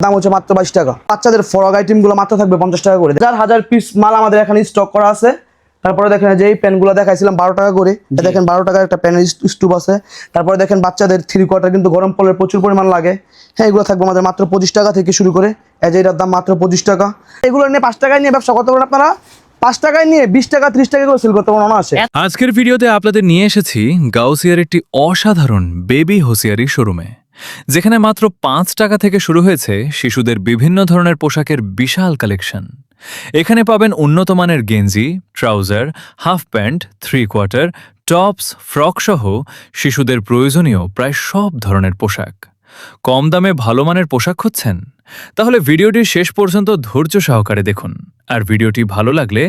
দাম হচ্ছে মাত্র 22 টাকা। বাচ্চাদের ফ্রক আইটেম গুলো মাত্র থাকবে 50 টাকা করে। 1000 পিস মাল আমাদের এখানে স্টক করা আছে। তারপরে দেখেন যে এই প্যানগুলো দেখাইছিলাম 12 টাকা করে, দেখেন 12 টাকার একটা প্যানের স্টুপ আছে। তারপরে দেখেন বাচ্চাদের 3 কোয়ার্টার কিন্তু গরম পড়লে প্রচুর পরিমাণ লাগে, হ্যাঁ এগুলো থাকবে আমাদের মাত্র 25 টাকা থেকে শুরু করে। এই যে এটার দাম মাত্র 25 টাকা। এগুলো নিয়ে 5 টাকায় নিয়ে ব্যবসা করতে পারেন আপনারা, 5 টাকায় নিয়ে 20 টাকা 30 টাকা করে সেল করতে পারেন আছে। আজকের ভিডিওতে আপনাদের নিয়ে এসেছি গাউসিয়ার একটি অসাধারণ বেবি হোসিয়ারি শোরুমে, যেখানে মাত্র 5 টাকা থেকে শুরু হয়েছে শিশুদের বিভিন্ন ধরনের পোশাকের বিশাল কালেকশন। এখানে পাবেন উন্নত মানের গেঞ্জি, trouser, half pant, 3 quarter, tops, frock সহ শিশুদের প্রয়োজনীয় প্রায় সব ধরনের পোশাক। কম দামে ভালো মানের পোশাক খুঁজছেন? তাহলে ভিডিওটি শেষ পর্যন্ত ধৈর্য সহকারে দেখুন, আর ভিডিওটি ভালো লাগলে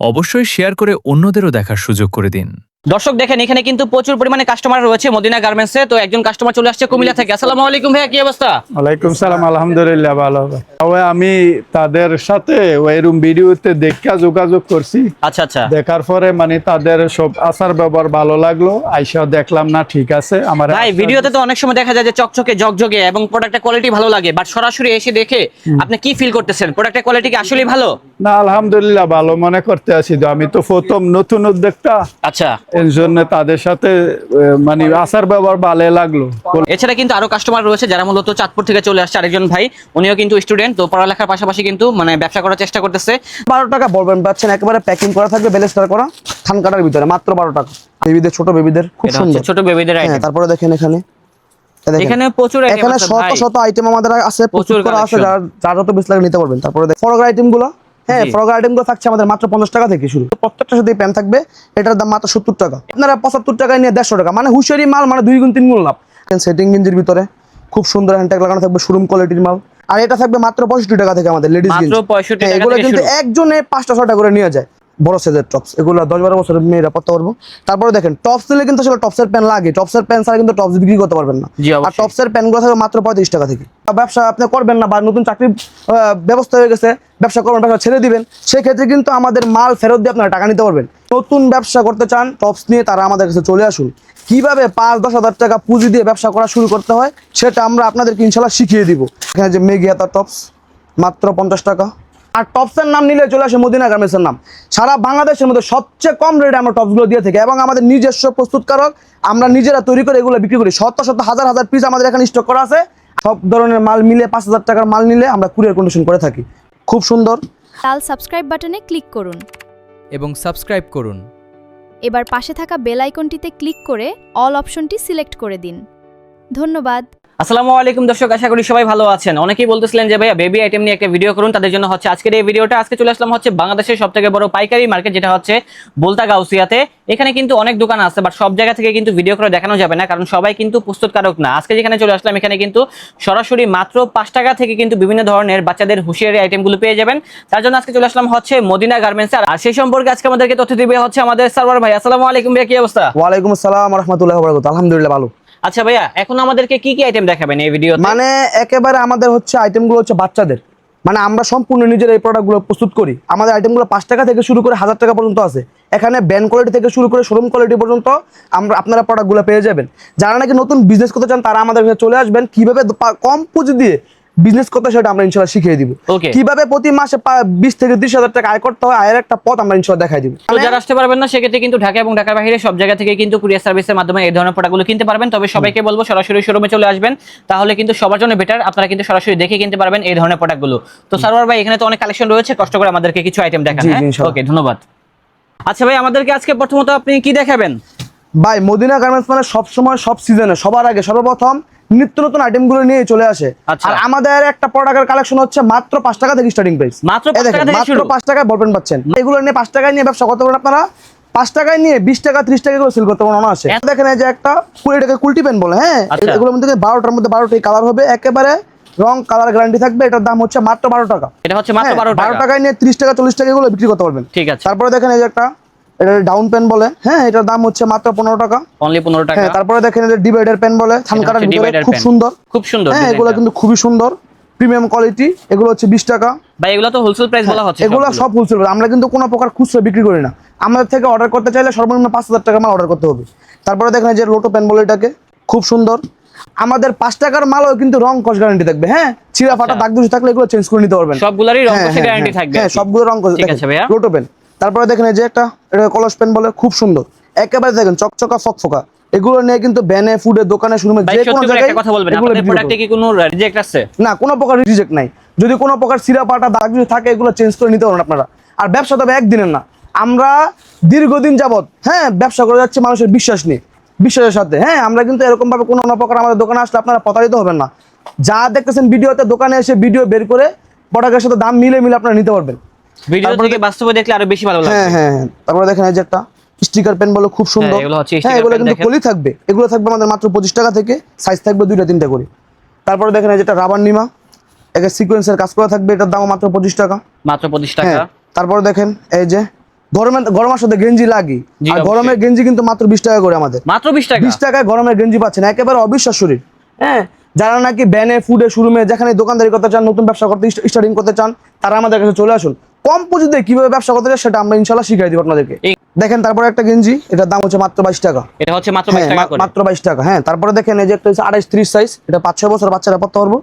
অবশ্যই শেয়ার করে অন্যদেরও দেখার সুযোগ করে দিন। দর্শক দেখেন এখানে কিন্তু প্রচুর পরিমাণে কাস্টমার রয়েছে মদিনা গার্মেন্টসে। তো একজন কাস্টমার চলে আসছে কুমিল্লা থেকে। আসসালামু আলাইকুম ভাইয়া, কি অবস্থা? ওয়ালাইকুম সালাম, আলহামদুলিল্লাহ ভালো। আমি তাদের সাথে ওইরকম ভিডিওতে দেখা যোগাযোগ করছি। আচ্ছা আচ্ছা। দেখার পরে মানে তাদের সব আচার ব্যবহার ভালো লাগলো, আইসা দেখলাম না ঠিক আছে। আমার ভাই ভিডিওতে তো অনেক সময় দেখা যায় যে চকচকে ঝকঝকে এবং প্রোডাক্টের কোয়ালিটি ভালো লাগে, বাট সরাসরি এসে দেখে আপনি কি ফিল করতেছেন? প্রোডাক্টের কোয়ালিটি কি আসলেই ভালো? না আলহামদুলিল্লাহ ভালো মনে করতে আছি। তো আমি তো প্রথম নতুন উদ্যোক্তা, আচ্ছা, এর জন্য তাদের সাথে মানে আচার ব্যবহার ভালো লাগলো। এছাড়া কিন্তু আরো কাস্টমার রয়েছে যারা মূলত চাঁদপুর থেকে চলে আসছে। আরেকজন ভাই, উনিও কিন্তু স্টুডেন্ট, তো পড়ালেখার পাশাপাশি কিন্তু মানে ব্যবসা করার চেষ্টা করতেছে। 12 টাকা বলবেন পাচ্ছেন, একেবারে প্যাকিং করা থাকবে বেলেস্টার করা থান কাটার ভিতরে, মাত্র 12 টাকা। বেবিদের, ছোট বেবিদের খুব এটা সুন্দর হচ্ছে ছোট বেবিদের আইটেম। তারপরে দেখেন এখানে এখানে প্রচুর আইটেম এখানে আছে শত ভাই, শত আইটেম আমাদের আছে, প্রচুর করা আছে, collection। যার যত বেশি লাগে নিতে পারবেন। তারপরে ফ্রক আইটেম গুলো, হ্যাঁ ফ্রক আইটেম গুলো থাকছে আমাদের মাত্র 50 টাকা থেকে শুরু। প্রত্যেকটার সাথে প্যান্ট থাকবে, এটার দাম মাত্র 70 টাকা। আপনারা 75 টাকায় নিয়ে 150 টাকা, মানে হুঁশিয়ারি মাল, মানে 2 গুণ 3 গুণ লাভ। সেটিং গেঞ্জির ভিতরে খুব সুন্দর হ্যান্ডট্যাগ লাগানো থাকবে, শোরুম কোয়ালিটির মাল। আর এটা থাকবে মাত্র 65 টাকা থেকে আমাদের লেডিস গেঞ্জি। মাত্র 65 টাকা এগুলো থেকে কিন্তু শুরু। একজনে 5টা 6টা করে নিয়ে যায়, বড় সাইজের টপস। এগুলো 10-12 বছরের মেয়েরা পড়তে পারবো। তারপরে দেখেন টপস নিলে কিন্তু আসলে টপসের প্যান্ট লাগে, টপসের প্যান্ট ছাড়া কিন্তু টপস বিক্রি করতে পারবেন না। জি, অবশ্যই। আর টপসের প্যান্টগুলো থাকবে মাত্র 35 টাকা থেকে। ব্যবসা আপনি করবেন না বা নতুন চাকরির ব্যবস্থা হয়ে গেছে, ব্যবসা করবেন, ব্যবসা ছেড়ে দিবেন, সেক্ষেত্রে কিন্তু আমাদের মাল ফেরত দিয়ে আপনারা টাকা নিতে পারবেন। নতুন ব্যবসা করতে চান টপস নিয়ে, তারা আমাদের কাছে চলে আসুন। কিভাবে 5-10 হাজার টাকা পুঁজি দিয়ে ব্যবসা করা শুরু করতে হয় সেটা আমরা আপনাদেরকে ইনশাল্লাহ শিখিয়ে দিব। এখানে যে মেঘি হাতা টপস মাত্র 50 টাকা। আর টপসের নাম নিলে চলে আসে মদিনা গার্মেন্টসের নাম। সারা বাংলাদেশের মধ্যে সবচেয়ে কম রেটে আমরা টপসগুলো দিয়ে থাকি, এবং আমাদের নিজস্ব প্রস্তুতকারক, আমরা নিজেরা তৈরি করে এগুলো বিক্রি করি। শত শত হাজার হাজার পিস আমাদের এখানে স্টক করা আছে। সব ধরনের মাল মিলে 5000 টাকার মাল নিলে আমরা কুরিয়ার কন্ডিশন করে থাকি। খুব সুন্দর। লাল সাবস্ক্রাইব বাটনে ক্লিক করুন এবং সাবস্ক্রাইব করুন। এবার পাশে থাকা বেল আইকনটিতে ক্লিক করে অল অপশনটি সিলেক্ট করে দিন। ধন্যবাদ। আসসালামু আলাইকুম দর্শক, আশা করি সবাই ভালো আছেন। অনেকেই বলতেছিলেন যে ভাইয়া বেবি আইটেম নিয়ে একটা ভিডিও করুন, তাদের জন্য হচ্ছে আজকের এই ভিডিওটা। আজকে চলে আসলাম হচ্ছে বাংলাদেশের সবথেকে বড় পাইকারি মার্কেট, যেটা হচ্ছে বোলতা গাউসিয়াতে। এখানে কিন্তু অনেক দোকান আছে, বাট সব জায়গা থেকে কিন্তু ভিডিও করে দেখানো যাবে না, কারণ সবাই কিন্তু প্রস্তুতকারক না। আজকে যেখানে চলে আসলাম, এখানে কিন্তু সরাসরি মাত্র 5 টাকা থেকে কিন্তু বিভিন্ন ধরনের বাচ্চাদের হুঁশিয়ারি আইটেমগুলো পেয়ে যাবেন। তার জন্য আজকে চলে আসলাম হচ্ছে মদিনা গার্মেন্টস। আর সেই সম্পর্কে আজকে আমাদেরকে তথ্য দিবে হচ্ছে আমাদের সার্ভার ভাই। আসসালামু আলাইকুম ভাইয়া, কি অবস্থা? ওয়ালাইকুম আসসালাম ওয়া রাহমাতুল্লাহি ওয়া বারাকাতুহু। আলহামদুলিল্লাহ ভালো। আচ্ছা ভাইয়া, এখন আমাদেরকে কি কি আইটেম দেখাবেন এই ভিডিওতে? মানে একেবারে আমাদের হচ্ছে আইটেমগুলো হচ্ছে বাচ্চাদের, মানে আমরা সম্পূর্ণ নিজের এই প্রোডাক্টগুলো প্রস্তুত করি। আমাদের আইটেমগুলো 5 টাকা থেকে শুরু করে 1000 টাকা পর্যন্ত আছে। এখানে ব্যান্ড কোয়ালিটি থেকে শুরু করে শোরুম কোয়ালিটি পর্যন্ত আপনারা প্রোডাক্টগুলো পেয়ে যাবেন। যারা নাকি নতুন বিজনেস করতে চান তারা আমাদের কাছে চলে আসবেন। কিভাবে কম পুঁজি দিয়ে বিজনেস করতে সেটা আমরা ইনশাআল্লাহ শিখিয়ে দিব। কিভাবে প্রতি মাসে 20 থেকে 30 হাজার টাকা আয় করতে হয়, আয়ের একটা পথ আমরা ইনশাআল্লাহ দেখাই দিব। তো যারা আসতে পারবেন না, সেক্ষেত্রে কিন্তু ঢাকা এবং ঢাকার বাইরে সব জায়গা থেকে কিন্তু কুরিয়ার সার্ভিসের মাধ্যমে এই ধরনের প্রোডাক্টগুলো কিনতে পারবেন। তবে সবাইকে বলবো সরাসরি শোরুমে চলে আসবেন, তাহলে কিন্তু সবার জন্য বেটার। আপনারা কিন্তু সরাসরি দেখে কিনতে পারবেন এই ধরনের প্রোডাক্টগুলো। তো সার্ভার ভাই, এখানে তো অনেক কালেকশন রয়েছে, কষ্ট করে আমাদেরকে কিছু আইটেম দেখান। ওকে, ধন্যবাদ। আচ্ছা ভাই, আমাদেরকে আজকে প্রথমত আপনি কি দেখাবেন? ভাই মদিনা গার্মেন্টস মানে সব সময় সব সিজনে সবার আগে সর্বপ্রথম নিত্য নতুন আইটেমগুলো নিয়ে চলে আসে। আর আমাদের একটা প্রোডাক্টের কালেকশন হচ্ছে মাত্র 5 টাকা থেকে স্টার্টিং প্রাইস। মাত্র 5 টাকা থেকে শুরু। মাত্র 5 টাকায় বলবেন পাচ্ছেন। এগুলো নিয়ে 5 টাকায় নিয়ে ব্যবসা করতে পারেন আপনারা, 5 টাকায় নিয়ে 20 টাকা 30 টাকা করে সেল করতে পারেন আছে। দেখেন এই যে একটা এটাকে কুলটি পেন বলে, হ্যাঁ এগুলোর মধ্যে 12টার মধ্যে 12টাই কালার হবে, একেবারে রং কালার গ্যারান্টি থাকবে। এটার দাম হচ্ছে মাত্র 12 টাকা। এটা হচ্ছে মাত্র 12 টাকায় নিয়ে 30 টাকা 40 টাকা এগুলো বিক্রি করতে পারবেন। ঠিক আছে। তারপরে দেখেন এই যে একটা, এটা ডাউন পেন বলে, হ্যাঁ এটার দাম হচ্ছে মাত্র 15 টাকা, অনলি 15 টাকা। হ্যাঁ তারপরে দেখেন এটা ডিভাইডার পেন বলে, থানকাটার ভিতরে খুব সুন্দর, খুব সুন্দর। হ্যাঁ এগুলো কিন্তু খুবই সুন্দর, প্রিমিয়াম কোয়ালিটি। এগুলো হচ্ছে 20 টাকা। ভাই এগুলো তো হোলসেল প্রাইস বলা হচ্ছে। এগুলো সব হোলসেল, আমরা কিন্তু কোনো প্রকার খুচরা বিক্রি করি না। আমাদের থেকে অর্ডার করতে চাইলে সর্বনিম্ন 5000 টাকা মাল অর্ডার করতে হবে। তারপরে দেখেন যে লোটো পেন বলে, এটাকে খুব সুন্দর। আমাদের 5 টাকার মালও কিন্তু রং কস গ্যারান্টি থাকবে। হ্যাঁ, ছিঁড়া ফাটা দাগ দুষ থাকলে এগুলো চেঞ্জ করে নিতে পারবেন। সবগুলারই রং হ্যাঁ, কষে হ্যাঁ, গ্যারান্টি হ্যাঁ, থাকবে হ্যাঁ, আর কি। সবগুলো রং কস। ঠিক আছে ভাইয়া। রোটো পেন। তারপরে দেখেন এই যে একটা, এটা কলস পেন বলে, খুব সুন্দর একেবারে, দেখেন চকচকা ফকফকা। এগুলো নিয়ে কিন্তু ব্যানে, ফুডে, দোকানে, শোরুমে ভাই যে কোনো সত্যি করে জায়গায় একটা কথা বলবেন, এগুলো আপনাদের বিক্রি প্রোডাক্টে করবেন। কি কোনো রিজেক্ট আছে? না, কোনো প্রকার রিজেক্ট নাই। যদি কোনো প্রকার ছিঁড়া পাটা দাগ যদি থাকে এগুলো চেঞ্জ করে নিতে পারেন আপনারা। আর ব্যবসা তবে একদিনের না, আমরা দীর্ঘদিন যাবত ব্যবসা করে যাচ্ছি মানুষের বিশ্বাস নিয়ে, বিশ্বাসের সাথে। হ্যাঁ, আমরা কিন্তু এরকম ভাবে কোনো প্রকার আমাদের দোকানে আসলে আপনারা প্রতারিত হবেন না। যা দেখতেছেন ভিডিওতে, দোকানে এসে ভিডিও বের করে প্রোডাক্টের সাথে দাম মিলে আপনারা নিতে পারবেন। ভিডিও থেকে বাস্তবে দেখলে আরো বেশি ভালো লাগবে। হ্যাঁ হ্যাঁ হ্যাঁ। তারপরে দেখেন এই যে একটা স্টিকার পেন বলে, খুব সুন্দর। এগুলো হচ্ছে হ্যাঁ, sticker এগুলো pen কিন্তু দেখেন। কলি থাকবে, এগুলো থাকবে আমাদের মাত্র 25 টাকা থেকে, সাইজ থাকবে 2টা 3টা করে। তারপরে দেখেন এই যেটা রাবার নিমা, একে সিকোয়েন্সের কাজ করা থাকবে, এটার দাম মাত্র 25 টাকা। মাত্র 25 টাকা। হ্যাঁ, তারপরে দেখেন এই যে গরমের সাথে গেঞ্জি লাগি, জি, আর অবশ্যই। গরমের গেঞ্জি কিন্তু মাত্র 20 টাকা করে আমাদের। মাত্র 20 টাকা। 20 টাকায় গরমের গেঞ্জি পাচ্ছেন, একেবারে অবিশ্বাস শরীর। হ্যাঁ, যারা নাকি ব্যানে, ফুডে, শোরুমে যেখানে দোকানদারি করতে চান, নতুন ব্যবসা করতে স্টার্টিং করতে চান, তারা আমাদের কাছে চলে আসুন। কম পুঁজিতে কিভাবে ব্যবসা করতে চান সেটা আমরা ইনশাল্লাহ শিখিয়ে দিব আপনাদেরকে। দেখেন তারপরে একটা গেঞ্জি, এটার দাম হচ্ছে মাত্র 22 টাকা। এটা হচ্ছে মাত্র হ্যাঁ, 22 টাকা করে। মাত্র 22 টাকা। হ্যাঁ, তারপরে দেখেন এই যে একটা হচ্ছে 28-30 সাইজ, এটা 5-6 বছর বাচ্চারা পড়তে পারবো,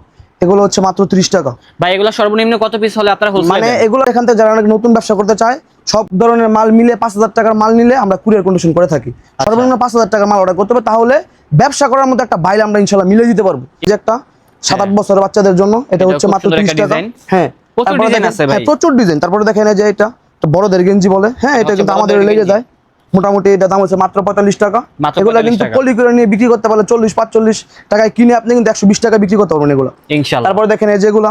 এগুলো হচ্ছে মাত্র 30 টাকা। ভাই এগুলো সর্বনিম্ন কত পিস হলে আপনারা হোলসেল মানে এগুলো এখান থেকে যারা নাকি নতুন ব্যবসা করতে চায়, সব ধরনের মাল মিলে 5000 টাকার মাল নিলে আমরা কুরিয়ার কন্ডিশন করে থাকি। সর্বনিম্ন 5000 টাকার মাল অর্ডার করতে হবে, তাহলে ব্যবসা করার মতো একটা বাইল আমরা ইনশাল্লাহ মিলে দিতে পারবো। এই যে একটা 7-8 বছরের বাচ্চাদের জন্য, এটা এটা হচ্ছে খুব মাত্র সুন্দর 30 একটা টাকা। ডিজাইন। হ্যাঁ, প্রচুর তারপরে ডিজাইন দেখেন, আছে ভাই। হ্যাঁ, প্রচুর ডিজাইন। তারপরে দেখেন এই যে এটা বড়দের গেঞ্জি বলে। হ্যাঁ, এটা হচ্ছে কিন্তু আমাদের বড়দের লেগে গেঞ্জি। যায় মোটামুটি। এটা দাম হচ্ছে মাত্র 45 টাকা। মাত্র এগুলো 45 কিন্তু টাকা। কলি করে নিয়ে বিক্রি করতে পারলে 40-45 টাকায় কিনে আপনি কিন্তু 120 টাকা বিক্রি করতে পারবেন এগুলো। ইনশাআল্লাহ। তারপরে দেখেন এই যেগুলো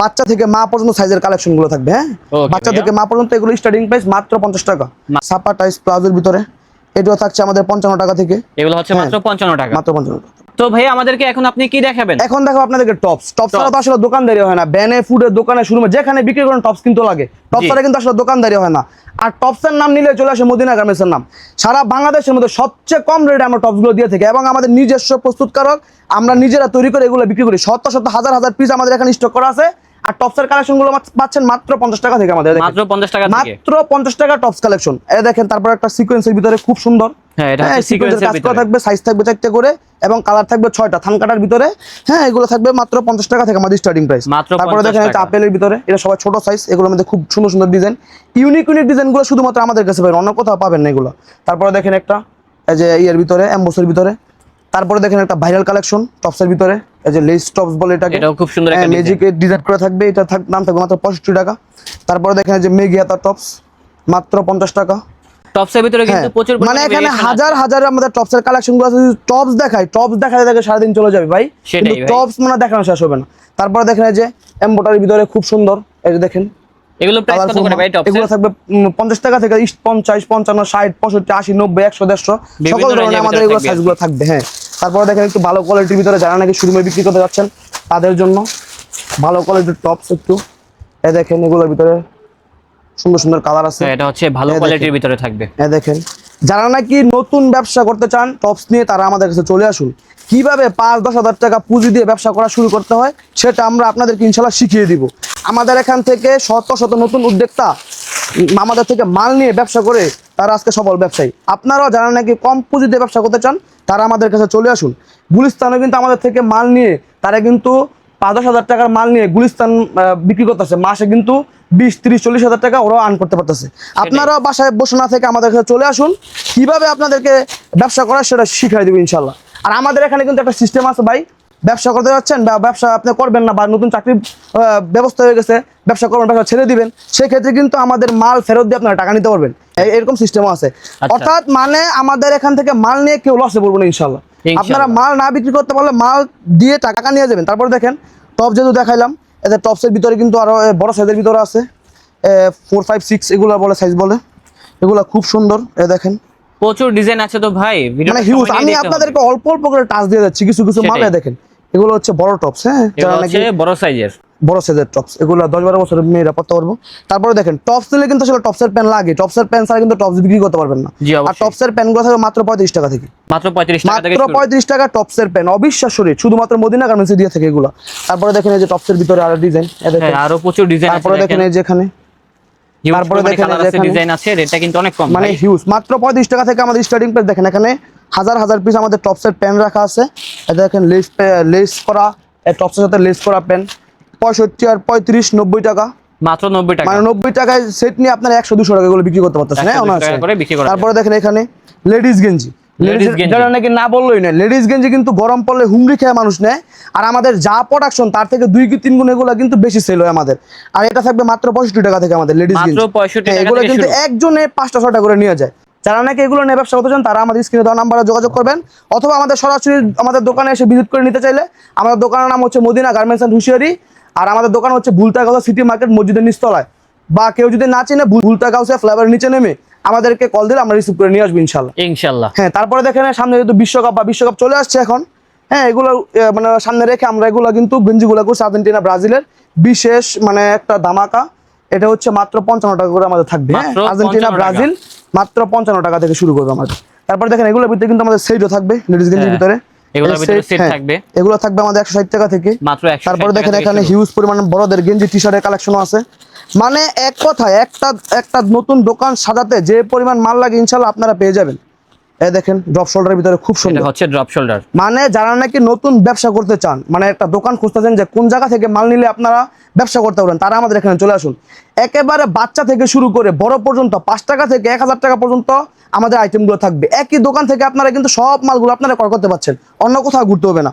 বাচ্চা থেকে মা পর্যন্ত সাইজের কালেকশন গুলো থাকবে। হ্যাঁ, Okay, বাচ্চা ভাইয়া। থেকে মা পর্যন্ত এগুলো স্টার্টিং প্রাইস মাত্র 50 টাকা। সাপা টাইস প্লাজোর ভিতরে এটাও থাকছে আমাদের 55 টাকা থেকে। এগুলো হচ্ছে মাত্র 55 টাকা। মাত্র 55 টাকা। তো ভাই আমাদেরকে এখন আপনি কি দেখাবেন? এখন দেখো আপনাদেরকে টপস ছাড়া তো আসলে দোকানদারি হয় না। ব্যানে, ফুডের দোকানে, শোরুমে যেখানে বিক্রি করেন টপস কিন্তু লাগে। টপস ছাড়া কিন্তু আসলে দোকানদারি হয় না। আর টপসের নাম নিলে চলে আসে মদিনা গার্মেন্টসের নাম। সারা বাংলাদেশের মধ্যে সবচেয়ে কম রেটে আমরা টপসগুলো দিয়ে থাকি, এবং আমাদের নিজস্ব প্রস্তুতকারক, আমরা নিজেরা তৈরি করে এগুলো বিক্রি করি। শত শত হাজার হাজার পিস আমাদের এখানে স্টক করা আছে। আর টপসের কালেকশন গুলো পাচ্ছেন মাত্র 50 টাকা থেকে আমাদের। মাত্র 50 টাকা থেকে। মাত্র 50 টাকা টপস কালেকশন। এই দেখেন, তারপর একটা সিকোয়েন্সের ভিতরে খুব সুন্দর। হ্যাঁ, এটা হচ্ছে সিকোয়েন্সের সিকোয়েন্সের কাজ করা ভিতরে। থাকবে, সাইজ থাকবে 4টে করে, এবং কালার থাকবে 6টা থান কাটার ভিতরে। হ্যাঁ, এগুলো থাকবে মাত্র 50 টাকা থেকে আমাদের স্টার্টিং প্রাইস। মাত্র তারপরে 50 দেখেন একটা টাকা। আপেলের ভিতরে, এটা সবাই ছোট সাইজ, এগুলোর মধ্যে খুব সুন্দর সুন্দর ডিজাইন, ইউনিক ডিজাইন গুলো শুধুমাত্র আমাদের কাছে পাবেন, অন্য কোথাও পাবেন না এগুলো। তারপরে দেখেন একটা এই যে ইয়ের ভিতরে, এমবোসের ভিতরে। তারপরে দেখেন একটা ভাইরাল কালেকশন টপসের ভিতরে, এই যে লেস টপস বলে এটাকে। এটাও খুব সুন্দর একটা ডিজাইন। ম্যাজিকের ডিজাইন করা থাকবে, এটা দাম থাকবে মাত্র 65 টাকা। তারপরে দেখেন এই যে মেগি হাতা টপস, মাত্র 50 টাকা। টপসের ভিতরে কিন্তু প্রচুর মানে পরিমাণে এখানে variation হাজার আছে। হাজার আমাদের টপসের কালেকশন গুলো আছে। টপস দেখাতে দেখে সারাদিন চলে যাবে ভাই, সেটাই কিন্তু ভাই। টপস মানে দেখানো শেষ হবে না। তারপরে দেখেন এই যে এমবোটারির ভিতরে খুব সুন্দর, এই যে দেখেন এগুলো প্রাইস কত করে ভাই টপসের? এগুলো থাকবে 50 টাকা থেকে 50, 55, 60, 65, 80, 90, 100, 150 বিভিন্ন সকল ধরনের range-এর আমাদের ভিতরে এগুলো থাকবে সাইজগুলো থাকবে। হ্যাঁ, তারপরে দেখেন একটু ভালো কোয়ালিটির ভিতরে, যারা নাকি শোরুমে বিক্রি করতে যাচ্ছেন তাদের জন্য ভালো কোয়ালিটির টপস। একটু এই দেখেন এগুলোর ভিতরে সুন্দর সুন্দর কালার আছে। হ্যাঁ, এটা হচ্ছে ভালো এই কোয়ালিটির দেখেন। ভিতরে থাকবে। হ্যাঁ, দেখেন যারা নাকি নতুন ব্যবসা করতে চান টপস নিয়ে, তারা আমাদের কাছে চলে আসুন। কিভাবে 5-10 হাজার টাকা পুঁজি দিয়ে ব্যবসা করা শুরু করতে হয় সেটা আমরা আপনাদেরকে ইনশাল্লাহ শিখিয়ে দিব। আমাদের এখান থেকে শত শত নতুন উদ্যোক্তা আমাদের থেকে মাল নিয়ে ব্যবসা করে তারা আজকে সফল ব্যবসায়ী। আপনারাও যারা নাকি কম পুঁজি দিয়ে ব্যবসা করতে চান, তারা আমাদের কাছে চলে আসুন। গুলিস্তানও কিন্তু আমাদের থেকে মাল নিয়ে, তারা কিন্তু 5-10 হাজার টাকার মাল নিয়ে গুলিস্তান বিক্রি করতেছে, মাসে কিন্তু 20, 30, 40 হাজার টাকা ওরাও আর্ন করতে পারতেছে। আপনারাও বাসায় বসে না থেকে আমাদের কাছে চলে আসুন, কিভাবে আপনাদেরকে ব্যবসা করা সেটা শিখিয়ে দেবো ইনশাল্লাহ। আর আমাদের এখানে কিন্তু একটা সিস্টেম আছে ভাই, ব্যবসা করতে যাচ্ছেন বা ব্যবসা আপনি করবেন না, বা নতুন চাকরির ব্যবস্থা হয়ে গেছে, ব্যবসা করবেন, ব্যবসা ছেড়ে দিবেন, সেক্ষেত্রে কিন্তু আমাদের মাল ফেরত দিয়ে আপনারা টাকা নিতে পারবেন। এরকম সিস্টেমও আছে। অর্থাৎ মানে আমাদের এখান থেকে মাল নিয়ে কেউ লসে পড়বো না ইনশাল্লাহ। আপনারা মাল না বিক্রি করতে পারলে মাল দিয়ে টাকা নিয়ে যাবেন। তারপর দেখেন টপ যেহেতু দেখাইলাম, এদের টপসের ভিতরে কিন্তু আরো বড় সাইজের ভিতরে আছে 4, 5, 6 এগুলা বলে সাইজ বলে, এগুলা খুব সুন্দর। দেখেন প্রচুর ডিজাইন আছে তো ভাই, মানে হিউজ। আমি আপনাদেরকে অল্প অল্প করে টাচ দিয়ে যাচ্ছি কিছু কিছু মালে। দেখেন এগুলো হচ্ছে বড় টপস। হ্যাঁ, যারা নাকি বড় সাইজের, বড় সাইজের টপস, এগুলো 10-12 বছরের মেয়েরা পড়তে পারবো। তারপরে দেখেন টপস নিলে কিন্তু আসলে টপসের প্যান লাগে, টপসের প্যান ছাড়া কিন্তু টপস বিক্রি করতে পারবেন না। আর টপসের প্যানগুলো থাকবে মাত্র 35 টাকা থেকে। মাত্র 35 টাকা থেকে, মাত্র 35 টাকা টপসের প্যান, অবিশ্বাস্য রেট, শুধুমাত্র মদিনা গার্মেন্টসে দিয়ে থাকে এগুলো। তারপরে দেখেন এই যে টপসের ভিতরে আরো ডিজাইন, আরো প্রচুর ডিজাইন আছে। তারপরে দেখেন এই যে এখানে, তারপরে দেখেন ডিজাইন আছে, রেটটা কিন্তু অনেক কম মানে হিউজ। মাত্র 35 টাকা থেকে আমাদের স্টার্টিং প্রাইস। দেখেন এখানে হাজার হাজার পিস আমাদের টপসের প্যান্ট রাখা আছে। এটা দেখেন লেস করা, টপসের সাথে লেস করা প্যান্ট 65 আর 35 90 টাকা, মাত্র 90 টাকা, মানে 90 টাকায় সেট নিয়ে আপনারা 100-200 টাকা করে বিক্রি করতে পারতেছেন। 100-200 টাকা করে বিক্রি করা যায়। তারপরে দেখেন এখানে লেডিস গেঞ্জি, Ladies গেঞ্জি। যারা নাকি না বললোই না, লেডিস গেঞ্জি কিন্তু গরম পড়লে হুমড়ি খেয়ে মানুষ নেয়। আর আমাদের যা প্রোডাকশন তার থেকে 2 কি 3 গুণ এগুলো কিন্তু বেশি সেল হয় আমাদের। আর এটা থাকবে মাত্র 65 টাকা থেকে আমাদের লেডিস মাত্র গেঞ্জি। 65 টাকা এগুলো থেকে কিন্তু শুরু। একজনে 5টা-6টা করে নিয়ে যায়। যারা নাকি এগুলো নিয়ে ব্যবসা করতে চান তারা আমাদের স্ক্রিনে দেওয়া নাম্বারে যোগাযোগ করবেন, অথবা আমাদের সরাসরি আমাদের দোকানে এসে ভিজিট করে নিতে চাইলে আমাদের দোকানের নাম হচ্ছে মদিনা গার্মেন্টস অ্যান্ড হুঁশিয়ারি। আর আমাদের দোকান হচ্ছে ভুলতাগাঁও সিটি মার্কেট মসজিদের নিচতলায়। বা কেউ যদি না চেনে ভুলতাগাঁও ফ্লাইওভারের নিচে নেমে আমাদেরকে কল দিলে আমরা রিসিভ করে নিয়ে আসবো ইনশাল্লাহ। ইনশাআল্লাহ। হ্যাঁ, তারপরে দেখেন সামনে যেহেতু বিশ্বকাপ চলে আসছে এখন, হ্যাঁ এগুলো মানে সামনে রেখে আমরা এগুলো কিন্তু গেঞ্জিগুলো করছি আর্জেন্টিনা ব্রাজিলের বিশেষ মানে একটা ধামাকা। এটা হচ্ছে মাত্র 55 টাকা করে আমাদের থাকবে। হ্যাঁ, মাত্র আর্জেন্টিনা 55 টাকা। ব্রাজিল মাত্র 55 টাকা থেকে শুরু করবে আমাদের। তারপরে দেখেন এগুলোর ভিতরে কিন্তু আমাদের সেটও থাকবে লেডিস গেঞ্জির হ্যাঁ, ভিতরে। এগুলোর ভিতরে set, সেট হ্যাঁ, থাকবে। এগুলো থাকবে আমাদের 160 টাকা থেকে মাত্র 160 তারপরে টাকা দেখেন থেকে এখানে শুরু। হিউজ পরিমাণে বড়দের গেঞ্জি টি শার্টের কালেকশনও আছে। মানে এক কথায় একটা নতুন দোকান সাজাতে যে পরিমাণ মাল লাগে ইনশাল্লাহ আপনারা পেয়ে যাবেন। এই দেখেন ড্রপ শোল্ডারের ভিতরে খুব এটা সুন্দর, হচ্ছে ড্রপ শোল্ডার। মানে যারা নাকি নতুন ব্যবসা করতে চান, মানে একটা দোকান খুঁজতেছেন যে কোন জায়গা থেকে মাল নিলে আপনারা ব্যবসা করতে পারেন, তারা আমাদের এখানে চলে আসুন। একেবারে বাচ্চা থেকে শুরু করে বড় পর্যন্ত 5 টাকা থেকে 1000 টাকা পর্যন্ত আমাদের আইটেমগুলো থাকবে। একই দোকান থেকে আপনারা কিন্তু সব মালগুলো আপনারা ক্রয় করতে পারছেন, অন্য কোথাও ঘুরতে হবে না।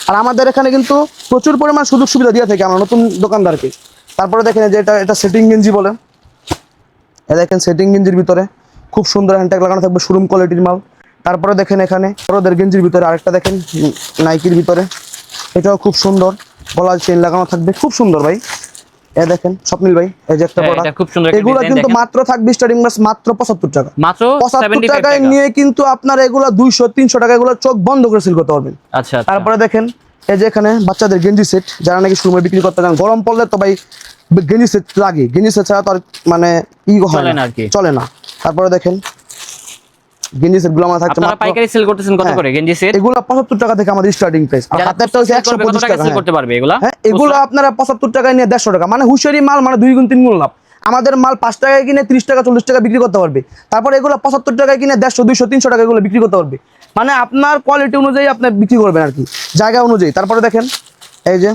আর আমাদের এখানে কিন্তু প্রচুর পরিমাণ সুযোগ সুবিধা দিয়ে থাকে আমরা নতুন দোকানদারকে। তারপরে দেখেন যে এটা সেটিং গেঞ্জি বলে, এ দেখেন সেটিং গেঞ্জির ভিতরে খুব সুন্দর হ্যান্ডট্যাগ লাগানো থাকবে, শোরুম কোয়ালিটির মাল। তারপরে দেখেন এখানে বড়দের গেঞ্জির ভিতরে আরেকটা দেখেন নাইকির ভিতরে, এটাও খুব সুন্দর, গলার চেইন লাগানো থাকবে, খুব সুন্দর ভাই। এ দেখেন স্বপ্নিল ভাই, এই যে একটা হ্যাঁ, প্রোডাক্ট, এটা খুব সুন্দর একটা এগুলো ডিজাইন কিন্তু দেখেন। মাত্র থাকবে স্টার্টিং প্রাইস মাত্র 75 টাকা। মাত্র 75 75 টাকায় টাকা। নিয়ে কিন্তু আপনারা এগুলো 200-300 টাকা এগুলো চোখ বন্ধ করে সেল করতে পারবেন। আচ্ছা আচ্ছা। তারপরে দেখেন এই যে এখানে বাচ্চাদের গেঞ্জি সেট, যারা নাকি শোরুমে বিক্রি করতে চান, গরম পড়লে তো ভাই গেঞ্জি সেট লাগে, গেঞ্জি সেট ছাড়া তো আর মানে হয় চলে না না আর কি। চলে না। তারপরে দেখেন গেঞ্জি সেট গুলো আমার থাকছে আপনারা মাত্র, পাইকারি সেল করতেছেন কত হ্যাঁ, করে গেঞ্জি সেট? এগুলো 75 টাকা থেকে আমাদের স্টার্টিং প্রাইস। আর যারা হাতেরটা হচ্ছে sell করবে, কত 125 টাকা টাকা। সেল করতে পারবে এগুলা? হ্যাঁ, এগুলো আপনারা 75 টাকায় নিয়ে 150 টাকা, মানে হুঁশিয়ারি মাল, মানে 2 গুণ 3 গুণ লাভ। আমাদের মাল 5 টাকায় কিনে 30 টাকা 40 টাকা বিক্রি করতে পারবে। তারপরে এগুলো 75 টাকায় কিনে 150 200 300 টাকা এগুলো বিক্রি করতে পারবে। মানে আপনার কোয়ালিটি অনুযায়ী আপনি বিক্রি করবেন আর কি, জায়গা অনুযায়ী। তারপরে দেখেন এই যে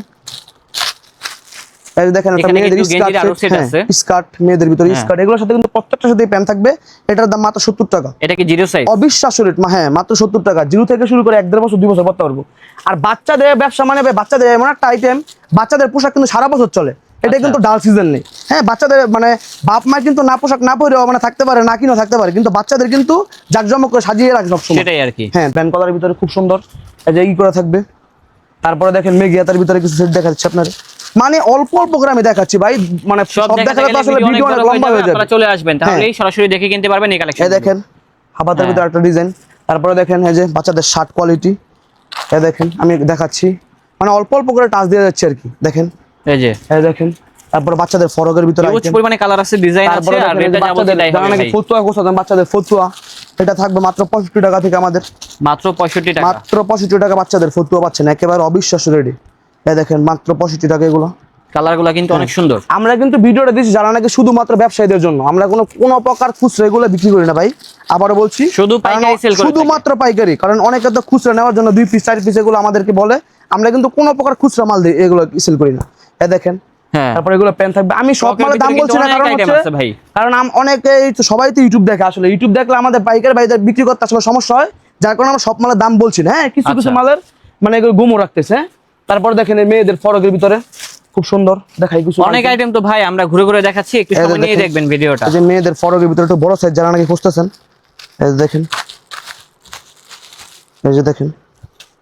দেখেন একটা এখানে মেয়েদের কিন্তু গেঞ্জির আরো set আছে। স্কার্ট, মেয়েদের ভিতরে হ্যাঁ। স্কার্ট, এগুলোর সাথে কিন্তু প্রত্যেকটার সাথে প্যান্ট থাকবে। এটার দাম মাত্র 70 টাকা। এটা কি জিরো সাইজ? অবিশ্বাস্য রেট, হ্যাঁ মাত্র 70 টাকা। 0 থেকে শুরু করে 1-1.5 বছর 2 বছর পড়তে পারবো। আর বাচ্চাদের ব্যবসা মানে বাচ্চাদের এমন একটা আইটেম, বাচ্চাদের পোশাক কিন্তু সারা বছর চলে, এটা কিন্তু ডাল সিজন নেই। হ্যাঁ, বাচ্চাদের মানে বাপ মা কিন্তু না পোশাক না পরেও মানে থাকতে পারে, না কিনেও থাকতে পারে, কিন্তু বাচ্চাদের কিন্তু জাকজমক করে সাজিয়ে রাখে সবসময়। সেটাই আর কি। হ্যাঁ, প্যান্ট কলারের ভিতরে খুব সুন্দর এই যে ই করে থাকবে। তারপরে দেখেন মেঘিয়াতার ভিতরে কিছু সেট দেখাচ্ছি আপনার, মানে অল্প অল্প করে আমি দেখাচ্ছি ভাই, মানে সব সব দেখালে তো আসলে ভিডিও অনেক লম্বা হয়ে যাবে। আপনারা চলে আসবেন, তাহলেই সরাসরি দেখে কিনতে পারবেন এই কালেকশন। এই দেখেন হাবাতার ভিতরে একটা ডিজাইন। তারপরে দেখেন এই যে বাচ্চাদের শার্ট কোয়ালিটি, এই দেখেন আমি দেখাচ্ছি, মানে অল্প অল্প করে টাচ দিয়ে যাচ্ছে আর কি। দেখেন এই যে এই দেখেন, তারপরে বাচ্চাদের ফরকের ভিতরে হিউজ item। পরিমাণে কালার আছে, ডিজাইন আছে, তারপরে আর দেখেন এই যে রেটটা যাবতীয় বাচ্চাদের তাই যারা হবে নাকি ভাই। ফতুয়া কোথায় বাচ্চাদের ফতুয়া, এটা থাকবে মাত্র 65 টাকা থেকে আমাদের, মাত্র 65 টাকা। মাত্র 65 টাকা বাচ্চাদের ফতুয়া পাচ্ছেন, একেবারে অবিশ্বাস্য রেডি। এই দেখেন মাত্র 65 টাকা এগুলো। কালারগুলো কিন্তু অনেক সুন্দর। আমরা কিন্তু ভিডিওটা দিচ্ছি যারা নাকি শুধুমাত্র ব্যবসায়ীদের জন্য, আমরা কোনো প্রকার খুচরা এগুলো বিক্রি করি না ভাই, আবারও বলছি, শুধু পাইকারি সেল করে শুধুমাত্র পাইকারি। কারণ অনেকে তো খুচরা নেওয়ার জন্য 2 পিস 4 পিস এগুলো আমাদেরকে বলে, আমরা কিন্তু কোনো প্রকার খুচরা মাল দিই এগুলো সেল করি না। এই দেখেন হ্যাঁ, তারপর এগুলো প্যান থাকবে। আমি সব শখের মালের দাম ভিতরে বলছি না, কিন্তু কারণ অনেক item হচ্ছে আছে ভাই। কারণ অনেকে সবাই তো ইউটিউব দেখে, আসলে ইউটিউব দেখলে আমাদের পাইকারি ভাইদের বিক্রি করতে আসলে সমস্যা হয়, যার কারণে আমরা সব মালের দাম বলছি না। হ্যাঁ, কিছু কিছু আচ্ছা। মালের মানে এগুলো গুমো রাখতেছে। হ্যাঁ, তারপর দেখেন এই মেয়েদের ফরকের ভিতরে খুব সুন্দর দেখাই কিছু অনেক আইটেম তো ভাই আমরা ঘুরে ঘুরে দেখাচ্ছি, একটু এই যে সময় নিয়ে দেখেন, দেখবেন ভিডিওটা। এই যে মেয়েদের ফরকের ভিতরে একটু বড় সাইজ যারা নাকি খুঁজতেছেন, এই যে দেখেন, এই যে দেখেন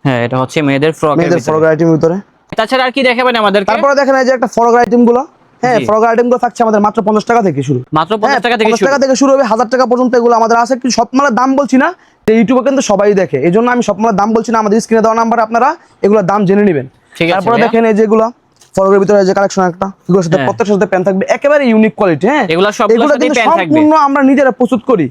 হ্যাঁ, এটা হচ্ছে মেয়েদের ফ্রকের মেয়েদের ভিতরে। ফরক আইটেমের ভিতরে। তাছাড়া আর কি দেখাবেন আমাদেরকে? তারপরে দেখেন এই যে একটা ফরক আইটেম গুলো, হ্যাঁ জি। ফরক আইটেম গুলো থাকছে আমাদের মাত্র 50 টাকা থেকে শুরু। মাত্র 50 টাকা থেকে 50 শুরু। টাকা থেকে শুরু হবে, 1000 টাকা পর্যন্ত এগুলো আমাদের আছে। কিন্তু সব মালের দাম বলছি না, যে ইউটিউবে কিন্তু সবাই দেখে, এই জন্য আমি সব মালের দাম বলছি না। আমাদের স্ক্রিনে দেওয়া নাম্বার আপনারা এগুলোর দাম জেনে নেবেন। ঠিক আছে তারপরে ভাইয়া। দেখেন এই যেগুলো ফরকের ভিতরে যে কালেকশন একটা, এগুলোর সাথে হ্যাঁ। প্রত্যেকটার সাথে প্যান্ট থাকবে, একেবারে ইউনিক কোয়ালিটি। হ্যাঁ, এগুলো সবগুলোর এগুলো সাথেই কিন্তু প্যান্ট থাকবে। সম্পূর্ণ আমরা নিজেরা প্রস্তুত করি,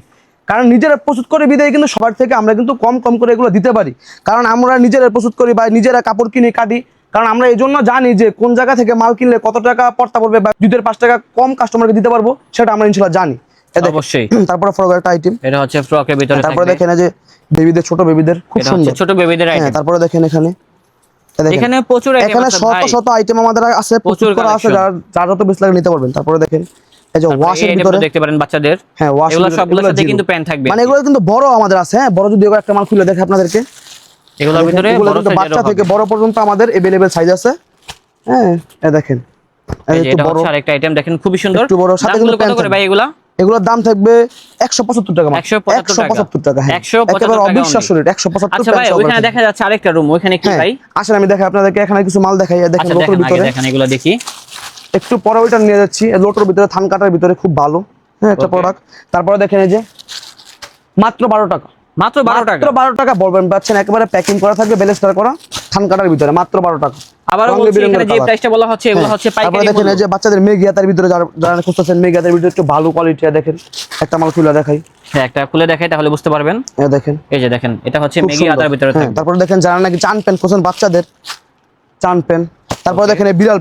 কারণ নিজেরা প্রস্তুত করে বিদায় কিন্তু সবার থেকে আমরা কিন্তু কম কম করে এগুলো দিতে পারি, কারণ আমরা নিজেরা প্রস্তুত করি বা নিজেরা কাপড় কিনে কাটি। কারণ আমরা এই জন্য জানি যে কোন জায়গা থেকে মাল কিনলে কত টাকা পড়তা পড়বে বা 2-5 টাকা কম কাস্টমারকে দিতে পারবো, সেটা আমরা ইনশাল্লাহ জানি। এই দেখেন। অবশ্যই। তারপরে ফরক একটা আইটেম। এটা হচ্ছে ফ্রকের ভিতরে তারপরে থাকবে। দেখেন এই যে বেবিদের, ছোট বেবিদের খুব এটা হচ্ছে সুন্দর। ছোট বেবিদের হ্যাঁ, আইটেম। তারপরে দেখেন এখানে এখানে প্রচুর আইটেম এখানে আছে শত ভাই। শত আইটেম আমাদের আছে, প্রচুর প্রচুর করা আছে, collection। যার যত বেশি লাগে নিতে পারবেন। তারপরে দেখেন এই যে তারপরে ওয়াশের এই ভিতরে, আইটেমটা দেখতে পারেন বাচ্চাদের। হ্যাঁ ওয়াশ, এগুলো সবগুলোর সাথে কিন্তু প্যান্ট থাকবে। মানে এগুলো কিন্তু বড় আমাদের আছে। হ্যাঁ, বড় যদি একটা মাল খুলে দেখে আপনাদেরকে, এগুলোর ভিতরে এগুলো বড় কিন্তু সাইজেরও বাচ্চা থেকে বড় পর্যন্ত আমাদের अवेलेबल সাইজ আছে। হ্যাঁ, এই দেখেন এই এই যে একটু এটা বড়, হচ্ছে আরেকটা আইটেম, দেখেন খুবই সুন্দর। একটু বড়, সাথে দামগুলো কিন্তু কত প্যান্ট করে ভাই এগুলা? এগুলোর দাম থাকবে 175 টাকা মাত্র। 175 টাকা। হ্যাঁ, 175 একেবারে টাকা অবিশ্বাস্য only। রেট। 175 আচ্ছা ভাই, ওইখানে দেখা যাচ্ছে আরেকটা রুম, ওইখানে কি হ্যাঁ, ভাই? আসেন আমি দেখাই আপনাদেরকে, এখানে কিছু মাল দেখাই। দেখেন আচ্ছা লোটোর দেখেন, আগে ভিতরে দেখেন এগুলো দেখি। একটু পরে ওইটা নিয়ে যাচ্ছি। লোটোর ভিতরে, থান কাটার ভিতরে খুব ভালো, হ্যাঁ একটা Okay। প্রোডাক্ট। তারপরে দেখেন এই যে মাত্র 12 টাকা, মাত্র 12 টাকা। মাত্র 12 টাকা বলবেন পাচ্ছেন, একেবারে প্যাকিং করা থাকবে, বেলেস্টার করা, থান কাটার ভিতরে মাত্র 12 টাকা। আবার রঙে বলছি বিরঙের এখানে যে colour। প্রাইসটা বলা হচ্ছে এগুলো হ্যাঁ, হচ্ছে তারপরে পাইকারি দেখেন মূল্য। এই যে বাচ্চাদের যারা ভিতরে যারা খুঁজতেছেন মেঘিয়াতার ভিতরে একটু ভালো কোয়ালিটি, দেখেন একটা মাল খুলে দেখাই। হ্যাঁ, একটা খুলে দেখাই তাহলে বুঝতে পারবেন। এই দেখেন এই যে দেখেন, এটা হচ্ছে খুব মেগি সুন্দর। আদার ভিতরে হ্যাঁ, থাকবে। তারপরে দেখেন যারা নাকি চান পেন খুঁজছেন বাচ্চাদের, চান পেন। তারপরে দেখেন এই বিড়াল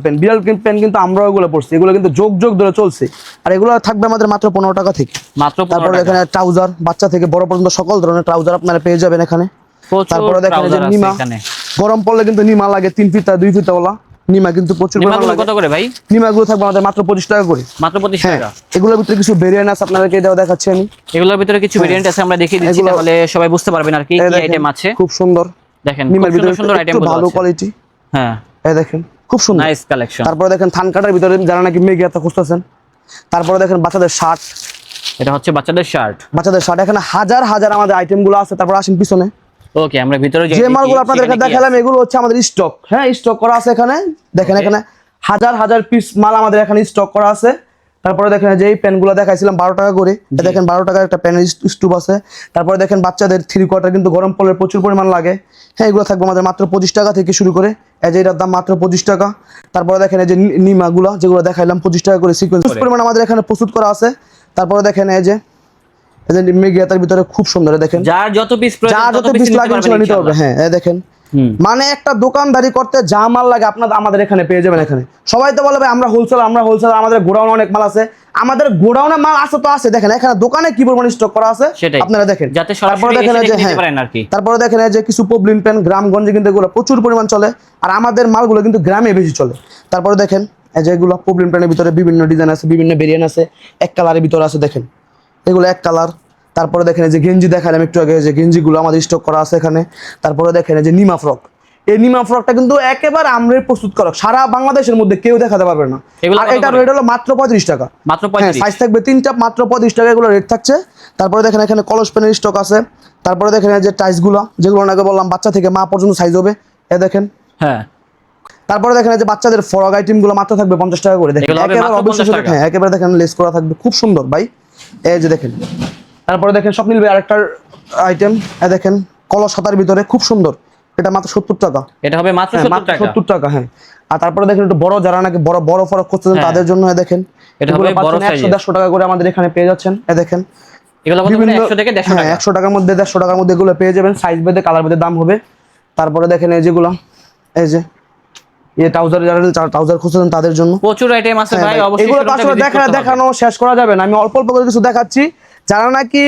পেন কিন্তু আমরা ওগুলো পড়ছি, এগুলো কিন্তু যোগ ধরে চলছে। আর এগুলো থাকবে আমাদের মাত্র 15 টাকা থেকে। মাত্র 15 তারপরে টাকা। এখানে ট্রাউজার, বাচ্চা থেকে বড় পর্যন্ত সকল ধরনের ট্রাউজার আপনারা পেয়ে যাবেন এখানে। প্রচুর তারপরে দেখেন এই যে trouser আছে নিমা, এখানে। গরম পড়লে কিন্তু নিমা লাগে 3 ফিতা 2 ফিতা ওলা নিমা কিন্তু প্রচুর পরিমাণ নিমাগুলো লাগে। কত করে ভাই? নিমাগুলো থাকবে আমাদের মাত্র 25 টাকা করে। মাত্র 25 হ্যাঁ, টাকা। এগুলোর ভিতরে কিছু ভেরিয়েন্ট আছে, আপনাদেরকে এটাও দেখাচ্ছি আমি। এগুলোর ভিতরে কিছু ভেরিয়েন্ট আছে, আমরা দেখিয়ে দিচ্ছি, এগুলো- তাহলে সবাই বুঝতে পারবেন আর কি এই কি দেখেন, আইটেম আছে। খুব সুন্দর দেখেন নিমার খুব ভিতরে সুন্দর সুন্দর আইটেম একটু গুলো ভালো আছে। কোয়ালিটি। হ্যাঁ, এই দেখেন খুব সুন্দর। Nice collection. তারপরে দেখেন থান কাটার ভিতরে যারা নাকি মেঘিয়াতা খুঁজতেছেন। তারপরে দেখেন বাচ্চাদের শার্ট, এটা হচ্ছে বাচ্চাদের শার্ট। এখানে হাজার হাজার আমাদের আইটেম গুলো আছে। তারপর আসেন পিছনে, ওকে, আমরা ভিতরে যাই। যে দেখি মালগুলো আপনাদেরকে সেখানে কি দেখালাম আছে। এগুলো হচ্ছে আমাদের স্টক। হ্যাঁ, স্টক করা আছে এখানে। দেখেন Okay। এখানে হাজার হাজার পিস মাল আমাদের এখানে স্টক করা আছে। তারপরে দেখেন যে এই প্যানগুলো দেখাইছিলাম 12 টাকা করে, এই দেখেন 12 টাকার একটা প্যানের স্টুপ আছে। তারপরে দেখেন বাচ্চাদের 3 কোয়ার্টার কিন্তু গরম পড়লে প্রচুর পরিমাণ লাগে। হ্যাঁ, এগুলো থাকবে আমাদের মাত্র 25 টাকা থেকে শুরু করে। এই যে এটার দাম মাত্র 25 টাকা। তারপরে দেখেন এই যে নিমাগুলো যেগুলো দেখাইলাম 25 টাকা করে সিকোয়েন্স পরিমাণ আমাদের এখানে প্রস্তুত করা আছে। তারপরে দেখেন এই যে মেঘিয়াতার ভিতরে খুব সুন্দর, দেখেন যার যত পিস যা প্রয়োজন যত তত পিস পিস নিতে লাগে পারবেন সেগুলো নিতে হবে। ইনশাআল্লাহ। হ্যাঁ, এই দেখেন হুম। মানে একটা দোকানদারি করতে যা মাল লাগে আমাদের এখানে পেয়ে যাবেন। এখানে সবাই তো বলে ভাই আমরা হোলসেল, আমাদের গোডাউনে অনেক মাল আছে। আমাদের গোডাউনে মাল আছে তো আছে, দেখেন এখানে দোকানে কি পরিমাণ স্টক করা আছে সেটাই। আপনারা দেখেন। যাতে তারপরে সরাসরি দেখেন এসে এই যে দেখে নিতে হ্যাঁ, পারেন আর কি। তারপরে দেখেন এই যে কিছু পবলিন পেন গ্রামগঞ্জে কিন্তু এগুলো প্রচুর পরিমাণ চলে, আর আমাদের মালগুলো কিন্তু গ্রামে বেশি চলে। তারপরে দেখেন এই যে এগুলো পবলিন পেনের ভিতরে বিভিন্ন ডিজাইন আছে, বিভিন্ন ভেরিয়েন্ট আছে, এক কালারের ভিতরে আছে। দেখেন এগুলো এক কালার। তারপরে দেখেন এই যে গেঞ্জি দেখালাম একটু আগে, যে গেঞ্জিগুলো আমাদের স্টক করা আছে এখানে। তারপরে দেখেন এই যে নিমা ফ্রক, এই নিমা ফ্রকটা কিন্তু একেবারে আমরাই প্রস্তুত করক, সারা বাংলাদেশের মধ্যে কেউ দেখাতে পারবে না। এগুলো আর কত এটা করে? রেট হলো মাত্র 35 টাকা। মাত্র হ্যাঁ, 35। সাইজ থাকবে 3টা, মাত্র 35 টাকা এগুলো রেট থাকছে। তারপরে দেখেন এখানে কলস পেনের স্টক আছে। তারপরে দেখেন এই যে টাইসগুলো, যেগুলো আগে বললাম বাচ্চা থেকে মা পর্যন্ত সাইজ হবে, এ দেখেন। হ্যাঁ, তারপরে দেখেন এই যে বাচ্চাদের ফ্রক আইটেমগুলো মাত্র থাকবে 50 টাকা করে। দেখেন এগুলো হবে একেবারে মাত্র অবিশ্বাস্য 50 rate। টাকা। হ্যাঁ, একেবারে দেখেন লেস করা থাকবে, খুব সুন্দর ভাই। এই যে দেখেন, তারপরে দেখেন স্বপ্নিল ভাই আরেকটা আইটেম, দেখেন কলস হাতার ভিতরে খুব সুন্দর, এটা মাত্র 70 টাকা। এটা হবে মাত্র হ্যাঁ, 70 মাত্র টাকা। 70 টাকা। হ্যাঁ, আর তারপরে দেখেন একটু বড়, যারা নাকি বড় বড় ফরক করতেছেন হ্যাঁ। তাদের জন্য দেখেন এটা এগুলো হবে বড় পাচ্ছেন 100 size-এর। 150 টাকা করে আমাদের এখানে পেয়ে যাচ্ছেন। দেখেন এগুলো কত করে? বিভিন্ন 100 থেকে 150 হ্যাঁ, টাকা। 100 টাকার মধ্যে 150 টাকার মধ্যে এগুলো পেয়ে যাবেন, সাইজ ভেদে কালার ভেদে দাম হবে। তারপরে দেখেন এই যেগুলো এই যে ট্রাউজার, যারা ট্রাউজার খুঁজছেন তাদের জন্য প্রচুর আইটেম আছে হ্যাঁ ভাই, ভাই, অবশ্যই এগুলো তো শোরুমটা আসলে visit করতে হবে। দেখানো শেষ করা যাবে না। আমি অল্প অল্প করে কিছু দেখাচ্ছি। যারা নাকি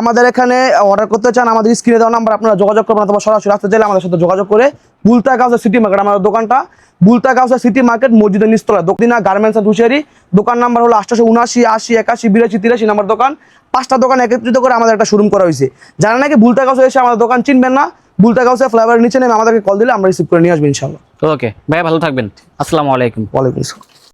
আমাদের এখানে অর্ডার করতে চান, আমাদের স্ক্রিনে দেওয়া নাম্বার আপনারা যোগাযোগ করবেন, অথবা সরাসরি আসতে চাইলে আমাদের সাথে যোগাযোগ করে। বুলতা গাউসা সিটি মার্কেট আমাদের দোকানটা, বুলতা গাউসা সিটি মার্কেট মসজিদের নিচতলা, দক্ষিণা গার্মেন্টস এন্ড হুশিয়ারি। দোকান নাম্বার হলো 879 80 81 82 83 নাম্বার দোকান। 5টা দোকান একত্রিত করে আমাদের একটা শোরুম করা হয়েছে। যারা নাকি বুলতা গাউসা এসে আমাদের দোকান চিনবেন না, বুলতা গাউসা ফ্লাইওভারের নিচে নেমে আমাদেরকে কল দিলে আমরা রিসিভ করে নিয়ে আসবো ইনশাআল্লাহ। ওকে ভাই, ভালো থাকবেন। আসসালামু আলাইকুম। ওয়ালাইকুম আসসালাম।